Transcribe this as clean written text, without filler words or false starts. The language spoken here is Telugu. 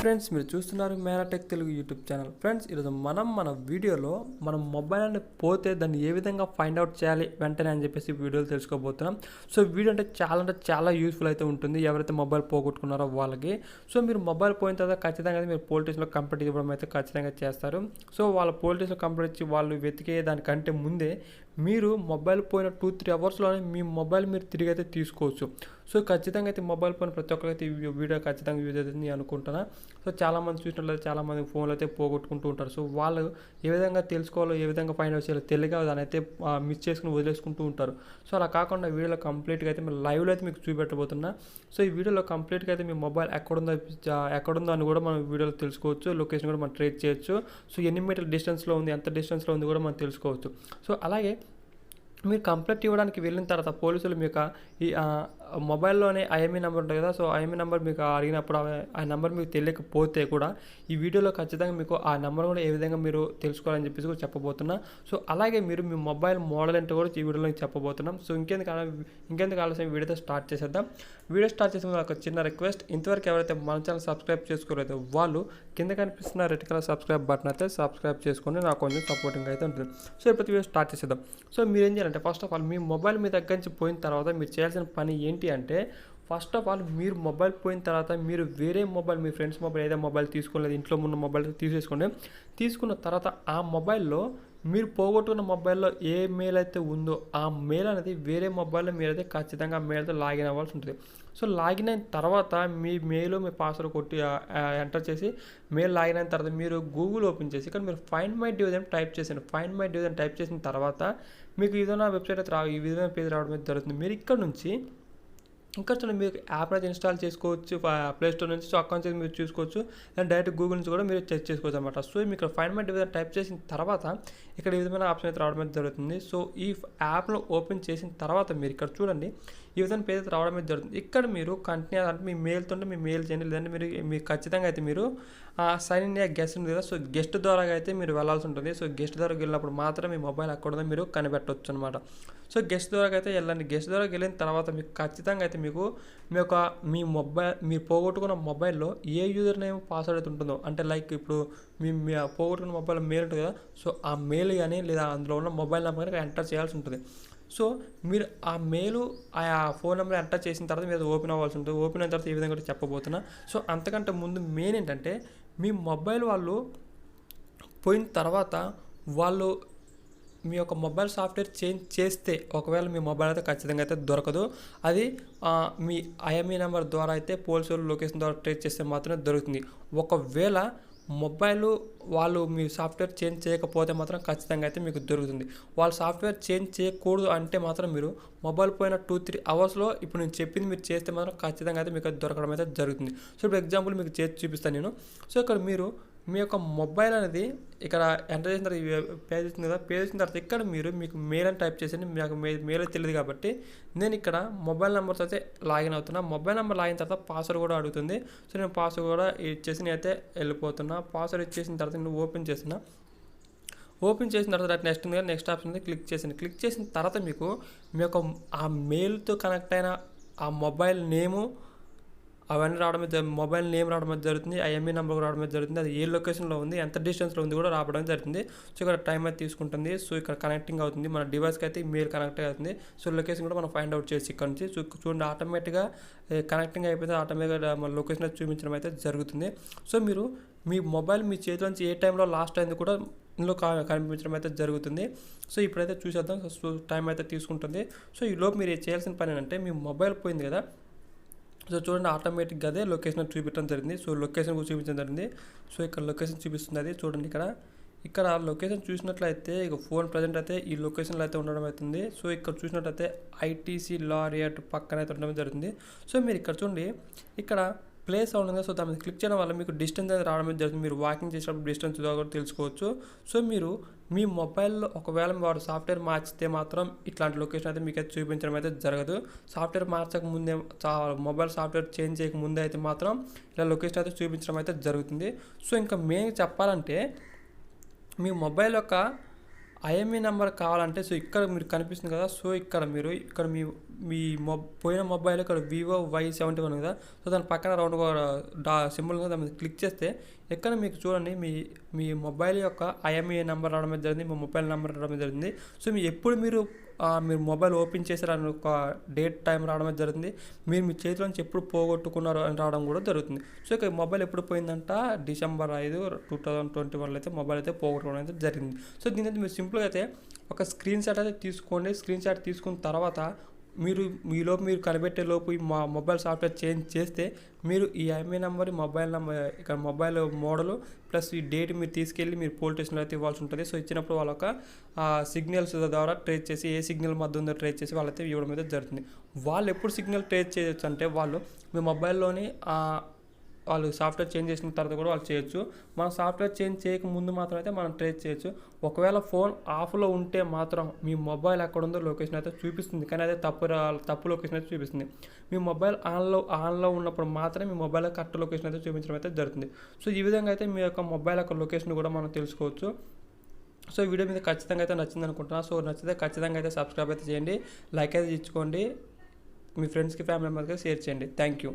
ఫ్రెండ్స్, మీరు చూస్తున్నారు మేరాటెక్ తెలుగు యూట్యూబ్ ఛానల్. ఫ్రెండ్స్, ఈరోజు మన వీడియోలో మనం మొబైల్ అనేది పోతే దాన్ని ఏ విధంగా ఫైండ్ అవుట్ చేయాలి వెంటనే అని చెప్పేసి వీడియోలో తెలుసుకోబోతున్నాం. సో వీడియో అంటే చాలా యూస్ఫుల్ అయితే ఉంటుంది ఎవరైతే మొబైల్ పోగొట్టుకున్నారో వాళ్ళకి. సో మీరు మొబైల్ పోయిన తర్వాత ఖచ్చితంగా మీరు పోలీస్ స్టేషన్లో కంప్లైంట్ ఇవ్వడం అయితే ఖచ్చితంగా చేస్తారు. సో వాళ్ళ పోలీస్ స్టేషన్లో కంప్లైంట్ ఇచ్చి వాళ్ళు వెతికే దానికంటే ముందే మీరు మొబైల్ పోయిన 2-3 అవర్స్లోనే మీ మొబైల్ మీరు తిరిగి అయితే తీసుకోవచ్చు. సో ఖచ్చితంగా అయితే మొబైల్ పోయిన ప్రతి ఒక్కరైతే ఈ వీడియో ఖచ్చితంగా యూజ్ అవుతుంది అనుకుంటున్నా. సో చాలామంది చూసినట్లయితే చాలామంది ఫోన్లు అయితే పోగొట్టుకుంటూ ఉంటారు. సో వాళ్ళు ఏ విధంగా తెలుసుకోవాలో, ఏ విధంగా ఫైండ్ అవుట్ చేయాలో తెలియక దాని అయితే మిస్ చేసుకుని వదిలేసుకుంటూ ఉంటారు. సో అలా కాకుండా వీడియోలో కంప్లీట్గా అయితే మీరు లైవ్లో అయితే మీకు చూపెట్టబోతున్నా. సో ఈ వీడియోలో కంప్లీట్గా అయితే మీ మొబైల్ ఎక్కడుందో అని కూడా మనం వీడియోలో తెలుసుకోవచ్చు. లొకేషన్ కూడా మనం ట్రేస్ చేయొచ్చు. సో ఎన్ని మీటర్ డిస్టెన్స్లో ఉంది, ఎంత డిస్టెన్స్లో ఉంది కూడా మనం తెలుసుకోవచ్చు. సో అలాగే మీరు కంప్లైంట్ ఇవ్వడానికి వెళ్ళిన తర్వాత పోలీసులు మీకు ఈ మొబైల్లోనే ఐఎంఈ నెంబర్ ఉంటుంది కదా. సో ఐఎంఈ నెంబర్ మీకు అడిగినప్పుడు ఆ నెంబర్ మీకు తెలియకపోతే కూడా ఈ వీడియోలో ఖచ్చితంగా మీకు ఆ నెంబర్ కూడా ఏ విధంగా మీరు తెలుసుకోవాలని చెప్పేసి కూడా చెప్పబోతున్నా. సో అలాగే మీరు మీ మొబైల్ మోడల్ ఏంటో కూడా ఈ వీడియోలో చెప్పబోతున్నాం. సో ఇంకెందుకు ఆలస్యం వీడియోతో స్టార్ట్ చేసేద్దాం. వీడియో స్టార్ట్ చేసే ముందు ఒక చిన్న రిక్వెస్ట్, ఇంతవరకు ఎవరైతే మన ఛానల్ సబ్స్క్రైబ్ చేసుకోలేదో వాళ్ళు కింద కనిపిస్తున్న రెడ్ కలర్ సబ్స్క్రైబ్ బటన్ అయితే సబ్స్క్రైబ్ చేసుకొని నాకు కొంచెం సపోర్టింగ్ అయితే ఉంటుంది. సో ఇప్పుడు వీడియో స్టార్ట్ చేసేద్దాం. సో మీరు ఏం చేయాలంటే ఫస్ట్ ఆఫ్ ఆల్ మీ మొబైల్ మీ దగ్గర నుంచి పోయిన తర్వాత మీరు చేయాల్సిన పని ఏంటి అంటే, ఫస్ట్ ఆఫ్ ఆల్ మీరు మొబైల్ పోయిన తర్వాత మీరు వేరే మొబైల్, మీ ఫ్రెండ్స్ మొబైల్ ఏదైనా మొబైల్ తీసుకోలేదు, ఇంట్లో ఉన్న మొబైల్ తీసేసుకోండి. తీసుకున్న తర్వాత ఆ మొబైల్లో మీరు పోగొట్టుకున్న మొబైల్లో ఏ మెయిల్ అయితే ఉందో ఆ మెయిల్ అనేది వేరే మొబైల్లో మీరైతే ఖచ్చితంగా మెయిల్తో లాగిన్ అవ్వాల్సి ఉంటుంది. సో లాగిన్ అయిన తర్వాత మీ మెయిల్, మీ పాస్వర్డ్ కొట్టి ఎంటర్ చేసి మెయిల్ లాగిన్ అయిన తర్వాత మీరు గూగుల్ ఓపెన్ చేసి ఇక్కడ మీరు ఫైండ్ మై డివైస్ అని టైప్ చేసాను. ఫైండ్ మై డివైస్ అని టైప్ చేసిన తర్వాత మీకు ఏదైనా వెబ్సైట్ అయితే ఈ విధమైన పేజ్ రావడం అయితే జరుగుతుంది. మీరు ఇక్కడ నుంచి ఇంకా చూడండి, మీరు యాప్ అయితే ఇన్స్టాల్ చేసుకోవచ్చు ప్లే స్టోర్ నుంచి. సో అకౌంట్ నుంచి మీరు చూసుకోవచ్చు, అండ్ డైరెక్ట్ గూగుల్ నుంచి కూడా మీరు చెక్ చేసుకోవచ్చు అనమాట. సో మీకు ఇక్కడ ఫైండ్ మై డివైస్ టైప్ చేసిన తర్వాత ఇక్కడ ఈ విధమైన ఆప్షన్ అయితే రావడం అయితే జరుగుతుంది. సో ఈ యాప్లో ఓపెన్ చేసిన తర్వాత మీరు ఇక్కడ చూడండి ఈ విధమైన పేజ్ అయితే రావడం అయితే జరుగుతుంది. ఇక్కడ మీరు కంటిన్యూ అంటే మీ మెయిల్తో మీ మెయిల్ చేయండి, లేదంటే మీరు ఖచ్చితంగా అయితే మీరు సైన్ ఇన్ గెస్ట్ ఉంది కదా. సో గెస్ట్ ద్వారా అయితే మీరు వెళ్ళాల్సి ఉంటుంది. సో గెస్ట్ ద్వారా వెళ్ళినప్పుడు మాత్రం మీ మొబైల్ అక్కడ ఉందో మీరు కనిపెట్టవచ్చు అనమాట. సో గెస్ట్ ద్వారా అయితే వెళ్ళండి. గెస్ట్ ద్వారా వెళ్ళిన తర్వాత మీకు ఖచ్చితంగా అయితే మీ మొబైల్, మీరు పోగొట్టుకున్న మొబైల్లో ఏ యూజర్ నేమ్ పాస్వర్డ్ అయితే ఉంటుందో, అంటే లైక్ ఇప్పుడు మీ పోగొట్టుకున్న మొబైల్ మెయిల్ ఉంటుంది కదా. సో ఆ మెయిల్ కానీ లేదా అందులో ఉన్న మొబైల్ నెంబర్ కానీ ఎంటర్ చేయాల్సి ఉంటుంది. సో మీరు ఆ మెయిల్ ఆ ఫోన్ నెంబర్ ఎంటర్ చేసిన తర్వాత మీరు ఓపెన్ అవ్వాల్సి ఉంటుంది. ఓపెన్ అయిన తర్వాత ఈ విధంగా కూడా చెప్పబోతున్నా. సో అంతకంటే ముందు మెయిన్ ఏంటంటే, మీ మొబైల్ వాళ్ళు పోయిన తర్వాత వాళ్ళు మీ యొక్క మొబైల్ సాఫ్ట్వేర్ చేంజ్ చేస్తే ఒకవేళ మీ మొబైల్ అయితే ఖచ్చితంగా అయితే దొరకదు. అది మీ ఐఎంఈ నెంబర్ ద్వారా అయితే పోలీసులు లొకేషన్ ద్వారా ట్రేస్ చేస్తే మాత్రమే దొరుకుతుంది. ఒకవేళ మొబైల్ వాళ్ళు మీ సాఫ్ట్వేర్ చేంజ్ చేయకపోతే మాత్రం ఖచ్చితంగా అయితే మీకు దొరుకుతుంది. వాళ్ళు సాఫ్ట్వేర్ చేంజ్ చేయకూడదు అంటే మాత్రం మీరు మొబైల్ పోయిన 2-3 అవర్స్లో ఇప్పుడు నేను చెప్పింది మీరు చేస్తే మాత్రం ఖచ్చితంగా అయితే మీకు దొరకడం అయితే జరుగుతుంది. సో ఇప్పుడు ఎగ్జాంపుల్ మీకు చేసి చూపిస్తాను నేను. సో ఇక్కడ మీరు మీ యొక్క మొబైల్ అనేది ఇక్కడ ఎంటర్ చేసిన తర్వాత పేజ్ వచ్చింది కదా. పేజ్ వచ్చిన తర్వాత ఇక్కడ మీకు మెయిల్ అని టైప్ చేసి, మీకు మెయిల్ తెలియదు కాబట్టి నేను ఇక్కడ మొబైల్ నెంబర్స్ అయితే లాగిన్ అవుతున్నా. మొబైల్ నెంబర్ లాగిన తర్వాత పాస్వర్డ్ కూడా అడుగుతుంది. సో నేను పాస్వర్డ్ కూడా ఇచ్చేసి నేనైతే వెళ్ళిపోతున్నా. పాస్వర్డ్ ఇచ్చేసిన తర్వాత నేను ఓపెన్ చేస్తున్నా. ఓపెన్ చేసిన తర్వాత నెక్స్ట్ ఉంది కదా, నెక్స్ట్ ఆప్షన్ క్లిక్ చేసిన తర్వాత మీకు మీ యొక్క ఆ మెయిల్తో కనెక్ట్ అయిన ఆ మొబైల్ నేము అవన్నీ మొబైల్ నేమ్ రావడం జరుగుతుంది. ఐఎంఈ నెంబర్ రావడం జరుగుతుంది. అది ఏ లొకేషన్లో ఉంది, ఎంత డిస్టెన్స్లో ఉంది కూడా రావడం జరుగుతుంది. సో ఇక్కడ టైం అయితే తీసుకుంటుంది. సో ఇక్కడ కనెక్టింగ్ అవుతుంది, మన డివైస్కి అయితే మెయిల్ కనెక్ట్ అవుతుంది. సో లొకేషన్ కూడా మనం ఫైండ్ అవుట్ చేసి ఇక్కడ నుంచి చూడండి ఆటోమేటిక్గా కనెక్టింగ్ అయిపోతే ఆటోమేటిక్గా మన లొకేషన్ అయితే చూపించడం అయితే జరుగుతుంది. సో మీరు మీ మొబైల్ మీ చేతిలో నుంచి ఏ టైంలో లాస్ట్ అయింది కూడా ఇందులో కనిపించడం అయితే జరుగుతుంది. సో ఇప్పుడైతే చూసేద్దాం. సో టైం అయితే తీసుకుంటుంది. సో ఈ లోపు మీరు చేయాల్సిన పని ఏంటంటే, మీ మొబైల్ పోయింది కదా. సో చూడండి ఆటోమేటిక్గా అదే లొకేషన్ చూపించడం జరిగింది. సో లొకేషన్ కూడా చూపించడం జరిగింది. సో ఇక్కడ లొకేషన్ చూపిస్తుంది. అది చూడండి ఇక్కడ లొకేషన్ చూసినట్లయితే ఇక ఫోన్ ప్రజెంట్ అయితే ఈ లొకేషన్లో అయితే ఉండడం అవుతుంది. సో ఇక్కడ చూసినట్లయితే ఐటీసీ లారియట్ పక్కన అయితే ఉండడం జరుగుతుంది. సో మీరు ఇక్కడ చూడండి, ఇక్కడ ప్లేస్ ఉంది కదా. సో దాని మీద క్లిక్ చేయడం వల్ల మీకు డిస్టెన్స్ అనేది రావడం జరుగుతుంది. మీరు వాకింగ్ చేసేటప్పుడు డిస్టెన్స్ కూడా తెలుసుకోవచ్చు. సో మీరు మీ మొబైల్లో ఒకవేళ వాడు సాఫ్ట్వేర్ మార్చితే మాత్రం ఇట్లాంటి లొకేషన్ అయితే మీకు అయితే చూపించడం అయితే జరగదు. సాఫ్ట్వేర్ మార్చక ముందే, మొబైల్ సాఫ్ట్వేర్ చేంజ్ చేయక ముందే అయితే మాత్రం ఇలా లొకేషన్ అయితే చూపించడం అయితే జరుగుతుంది. సో ఇంకా మెయిన్ చెప్పాలంటే, మీ మొబైల్ యొక్క ఐఎంఈ నెంబర్ కావాలంటే సో ఇక్కడ మీరు కనిపిస్తుంది కదా, సో ఇక్కడ మీ మీ పోయిన మొబైల్ ఇక్కడ వివో Y71 కదా, సో దాని పక్కన రౌండ్ సింబల్ కదా, దాని మీద క్లిక్ చేస్తే ఇక్కడ మీకు చూడండి మీ మొబైల్ యొక్క ఐఎంఈ నెంబర్ రావడం జరిగింది, మీ మొబైల్ నెంబర్ రావడం జరిగింది. సో మీరు మొబైల్ ఓపెన్ చేశారని ఒక డేట్ టైం రావడం జరిగింది, మీరు మీ చేతిలోంచి ఎప్పుడు పోగొట్టుకున్నారు అని రావడం కూడా జరుగుతుంది. సో ఇక మొబైల్ ఎప్పుడు పోయిందంట December 5, 2021 అయితే మొబైల్ అయితే పోగొట్టుకోవడం అయితే జరిగింది. సో దీని అయితే మీరు సింపుల్గా అయితే ఒక స్క్రీన్ షాట్ అయితే తీసుకోండి. స్క్రీన్ షాట్ తీసుకున్న తర్వాత మీరు కనిపెట్టే లోపు ఈ మొబైల్ సాఫ్ట్వేర్ చేంజ్ చేస్తే మీరు ఈ ఐఎంఈ నెంబర్, మొబైల్ నెంబర్, ఇక్కడ మొబైల్ మోడల్ ప్లస్ ఈ డేట్ మీరు తీసుకెళ్ళి మీరు పోలీస్ స్టేషన్లో అయితే ఇవ్వాల్సి ఉంటుంది. సో ఇచ్చినప్పుడు వాళ్ళొక సిగ్నల్స్ ద్వారా ట్రేస్ చేసి ఏ సిగ్నల్ మధ్య ఉందో ట్రేస్ చేసి వాళ్ళైతే ఇవ్వడం అయితే జరుగుతుంది. వాళ్ళు ఎప్పుడు సిగ్నల్ ట్రేస్ చేయొచ్చు అంటే వాళ్ళు మీ మొబైల్లోని వాళ్ళు సాఫ్ట్వేర్ చేంజ్ చేసిన తర్వాత కూడా వాళ్ళు చేయొచ్చు. మనం సాఫ్ట్వేర్ చేంజ్ చేయక ముందు మాత్రం అయితే మనం ట్రేస్ చేయొచ్చు. ఒకవేళ ఫోన్ ఆఫ్లో ఉంటే మాత్రం మీ మొబైల్ ఎక్కడ ఉందో లొకేషన్ అయితే చూపిస్తుంది, కానీ అదే తప్పు లొకేషన్ అయితే చూపిస్తుంది. మీ మొబైల్ ఆన్లో ఉన్నప్పుడు మాత్రమే మీ మొబైల్ కరెక్ట్ లొకేషన్ అయితే చూపించడం అయితే జరుగుతుంది. సో ఈ విధంగా అయితే మీ యొక్క మొబైల్ యొక్క లొకేషన్ కూడా మనం తెలుసుకోవచ్చు. సో వీడియో మీద ఖచ్చితంగా అయితే నచ్చింది అనుకుంటున్నాను. సో నచ్చితే ఖచ్చితంగా అయితే సబ్స్క్రైబ్ అయితే చేయండి, లైక్ అయితే ఇచ్చుకోండి, మీ ఫ్రెండ్స్కి ఫ్యామిలీ మెంబర్స్కి షేర్ చేయండి. Thank you.